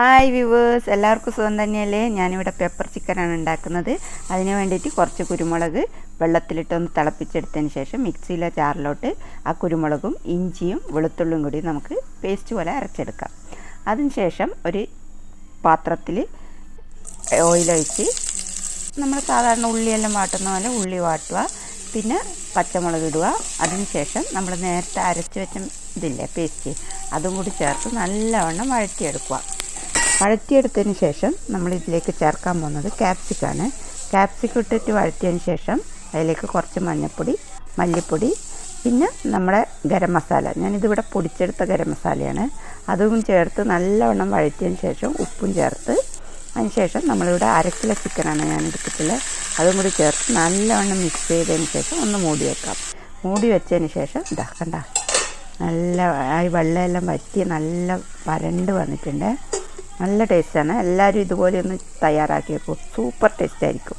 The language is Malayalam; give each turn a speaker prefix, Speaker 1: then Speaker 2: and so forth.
Speaker 1: ഹായ് വ്യൂവേഴ്സ്, എല്ലാവർക്കും സുഖം തന്നെയല്ലേ? ഞാനിവിടെ പെപ്പർ ചിക്കനാണ് ഉണ്ടാക്കുന്നത്. അതിന് വേണ്ടിയിട്ട് കുറച്ച് കുരുമുളക് വെള്ളത്തിലിട്ടൊന്ന് തിളപ്പിച്ചെടുത്തതിന് ശേഷം മിക്സിയിലെ ജാറിലോട്ട് ആ കുരുമുളകും ഇഞ്ചിയും വെളുത്തുള്ളിയും കൂടി നമുക്ക് പേസ്റ്റ് പോലെ അരച്ചെടുക്കാം. അതിനുശേഷം ഒരു പാത്രത്തിൽ ഓയിലൊഴിച്ച് നമ്മൾ സാധാരണ ഉള്ളിയെല്ലാം വാട്ടുന്ന പോലെ ഉള്ളി വാട്ടുക, പിന്നെ പച്ചമുളക് ഇടുക. അതിനുശേഷം നമ്മൾ നേരത്തെ അരച്ച് വെച്ച ഇതില്ലേ പേസ്റ്റ്, അതും കൂടി ചേർത്ത് നല്ലവണ്ണം വഴറ്റിയെടുക്കുക. വഴറ്റിയെടുത്തതിന് ശേഷം നമ്മളിതിലേക്ക് ചേർക്കാൻ പോകുന്നത് ക്യാപ്സിക്കാണ്. ക്യാപ്സിക്കം ഇട്ടിട്ട് വഴറ്റിയതിന് ശേഷം അതിലേക്ക് കുറച്ച് മഞ്ഞൾപ്പൊടി, മല്ലിപ്പൊടി, പിന്നെ നമ്മുടെ ഗരം മസാല, ഞാനിതിവിടെ പൊടിച്ചെടുത്ത ഗരം മസാലയാണ്, അതും ചേർത്ത് നല്ലവണ്ണം വഴറ്റിയതിന് ശേഷം ഉപ്പും ചേർത്ത് അതിന് ശേഷം നമ്മളിവിടെ 1/2 കിലോ ചിക്കനാണ് ഞാൻ എടുത്തിട്ടുള്ളത്, അതും കൂടി ചേർത്ത് നല്ലവണ്ണം മിക്സ് ചെയ്തതിന് ശേഷം ഒന്ന് മൂടി വെക്കാം. മൂടി വെച്ചതിന് ശേഷം കണ്ട നല്ല ഈ വെള്ളമെല്ലാം വറ്റി നല്ല വരണ്ട് വന്നിട്ടുണ്ട്. നല്ല ടേസ്റ്റാണ്. എല്ലാവരും ഇതുപോലെ ഒന്ന് തയ്യാറാക്കി വെക്കും, സൂപ്പർ ടേസ്റ്റ് ആയിരിക്കും.